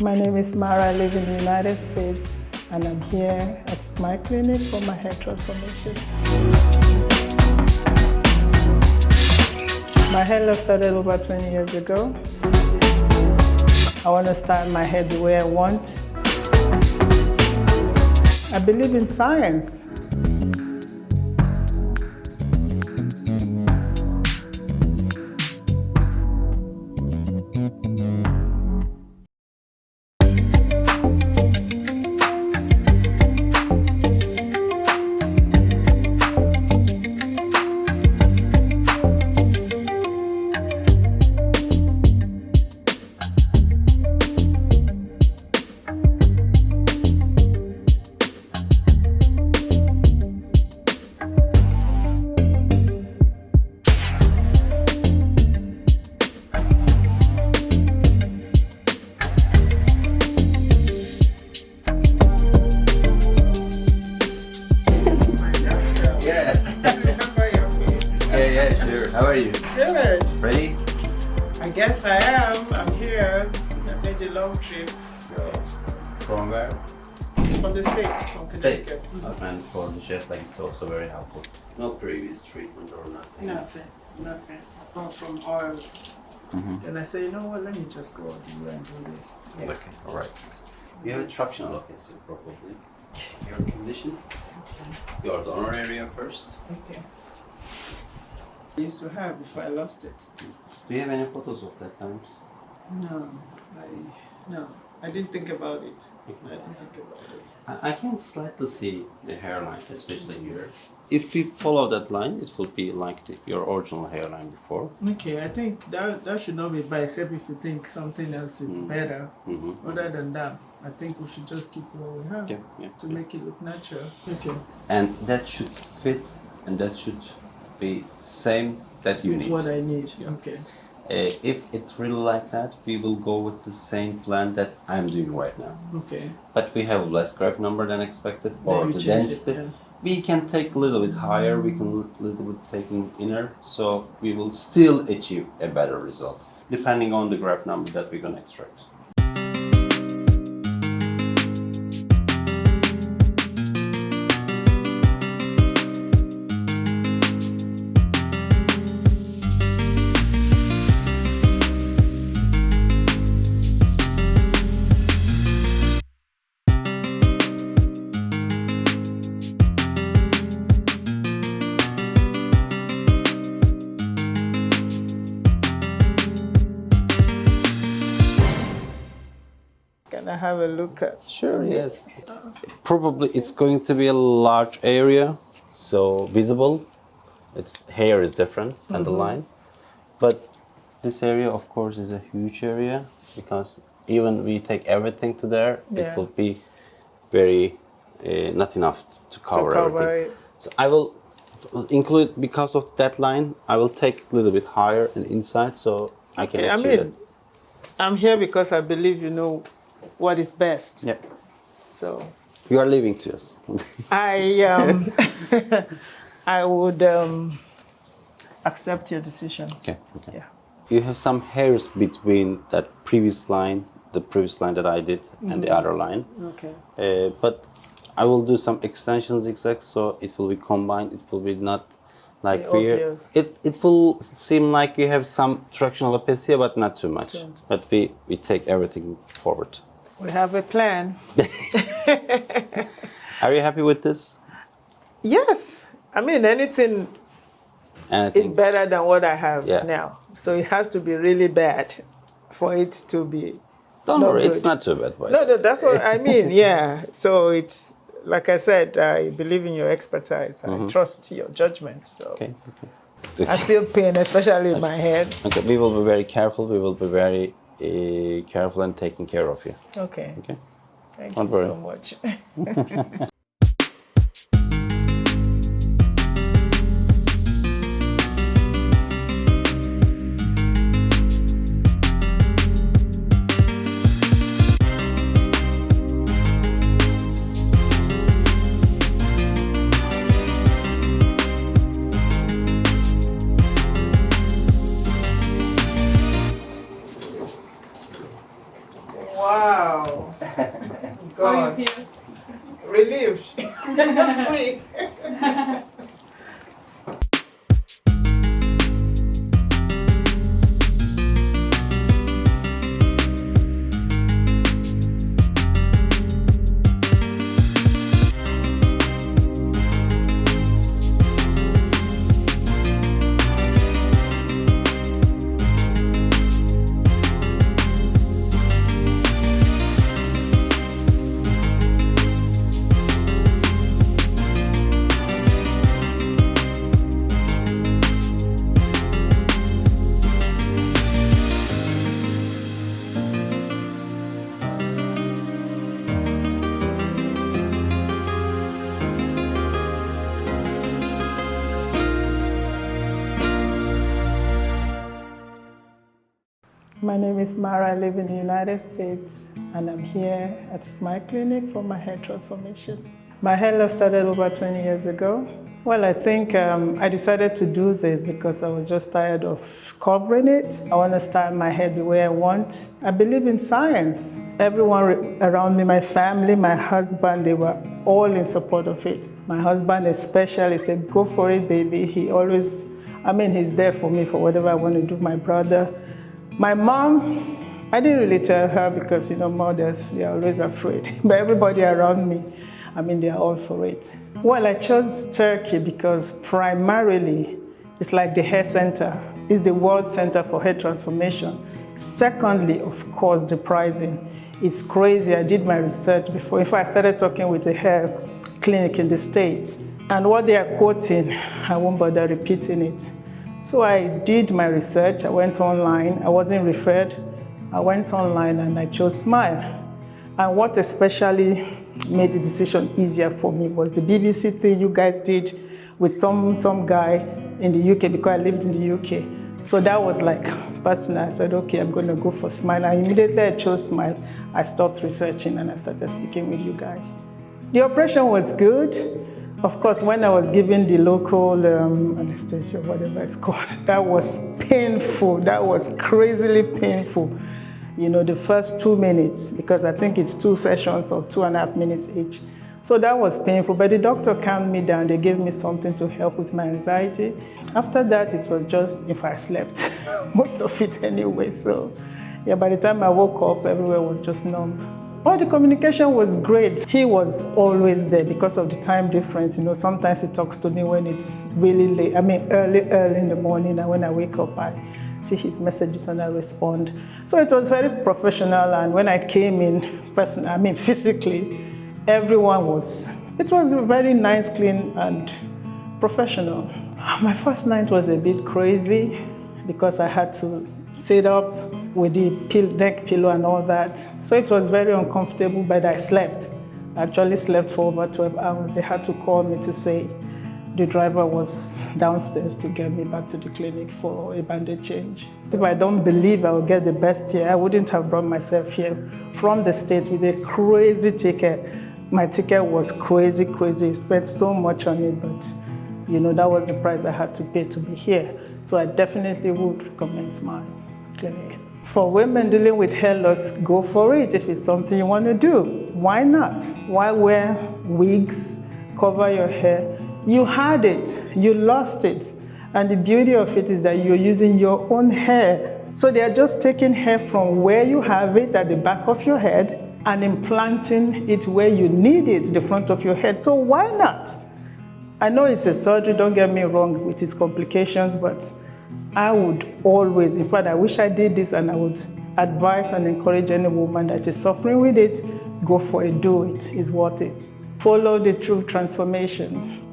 My name is Mara. I live in the United States and I'm here at my clinic for my hair transformation. My hair loss started over 20 years ago. I want to style my hair the way I want. I believe in science. Yeah, sure. How are you? Good. Ready? I guess I am. I'm here. I made a long trip, so From where? from the States, from States. Connecticut. And for the jet lag, it's also very helpful. No previous treatment or nothing. Nothing. Apart from oils. And I say, you know what? Let me just go and do this. Yeah. Okay, all right. You have a traction alopecia, probably. Your condition? Your donor area first. Okay. I used to have before I lost it. Do you have any photos of that times? No, I didn't think about it. I didn't think about it. I can slightly see the hairline, especially here. If we follow that line, it will be like your original hairline before. Okay, I think that should not be bad, except if you think something else is better. Other than that, I think we should just keep what we have to make it look natural. Okay. And that should fit, and that should be the same that you It's need. what I need. Okay. If it's really like that, we will go with the same plan that I'm doing right now. Okay. But we have less graft number than expected, or Then you the change it, density. yeah. We can take a little bit higher, we can a little bit take in inner, so we will still achieve a better result, depending on the graft number that we're going to extract. Can I have a look at? Sure, yes. Probably it's going to be a large area, so visible. Its hair is different than the line. But this area, of course, is a huge area because even we take everything to there, it will be very not enough to cover everything. It. So I will include, because of that line, I will take a little bit higher and inside so I can achieve it. I'm here because I believe you know what is best. Yeah. So You are leaving to us. I would accept your decisions. Okay. Yeah. You have some hairs between that previous line, the previous line that I did, and the other line. Okay. But I will do some extension zigzags, so it will be combined. It will be not like here. Obvious. It will seem like you have some traction alopecia, but not too much. Don't. But we take everything forward. We have a plan. Are you happy with this? Yes. I mean, anything is better than what I have now. So it has to be really bad for it to be. Don't worry, good. it's not too bad. Boy. No, that's what I mean. Yeah. So it's like I said, I believe in your expertise. I trust your judgment. So Okay. I feel pain, especially in my head. Okay, we will be very careful. We will be very careful and taking care of you. Okay. Okay. Thank Don't you worry. so much. Wow. Wow. How God. you feel? Relieved. Free. My name is Mara. I live in the United States, and I'm here at my clinic for my hair transformation. My hair loss started over 20 years ago. Well, I think I decided to do this because I was just tired of covering it. I want to style my hair the way I want. I believe in science. Everyone around me, my family, my husband, they were all in support of it. My husband especially said, go for it, baby. He always, he's there for me for whatever I want to do. My brother. My mom, I didn't really tell her because, mothers, they're always afraid. But everybody around me, they're all for it. Well, I chose Turkey because primarily it's like the hair center. It's the world center for hair transformation. Secondly, of course, the pricing. It's crazy. I did my research before. In fact, I started talking with a hair clinic in the States. And what they are quoting, I won't bother repeating it. So I did my research. I went online. I wasn't referred. I went online and I chose Smile. And what especially made the decision easier for me was the BBC thing you guys did with some guy in the UK because I lived in the UK. So that was like personal. I said, okay, I'm going to go for Smile. And immediately I chose Smile. I stopped researching and I started speaking with you guys. The operation was good. Of course, when I was given the local anesthesia, whatever it's called, that was painful. That was crazily painful. The first 2 minutes, because I think it's 2 sessions of 2.5 minutes each. So that was painful, but the doctor calmed me down. They gave me something to help with my anxiety. After that, it was just if I slept, most of it anyway. So yeah, by the time I woke up, everywhere was just numb. Oh, the communication was great. He was always there because of the time difference. Sometimes he talks to me when it's really late, early in the morning, and when I wake up, I see his messages and I respond. So it was very professional, and when I came in physically, it was very nice, clean, and professional. My first night was a bit crazy because I had to sit up with the neck pillow and all that. So it was very uncomfortable, but I slept. I actually slept for over 12 hours. They had to call me to say the driver was downstairs to get me back to the clinic for a bandage change. If I don't believe I will get the best here, I wouldn't have brought myself here from the States with a crazy ticket. My ticket was crazy. I spent so much on it, but that was the price I had to pay to be here. So I definitely would recommend my clinic. For women dealing with hair loss, go for it if it's something you want to do. Why not? Why wear wigs, cover your hair? You had it, you lost it. And the beauty of it is that you're using your own hair. So they are just taking hair from where you have it at the back of your head and implanting it where you need it, the front of your head. So why not? I know it's a surgery, don't get me wrong, with its complications, but I would always, in fact, I wish I did this, and I would advise and encourage any woman that is suffering with it, go for it, do it, it's worth it. Follow the true transformation.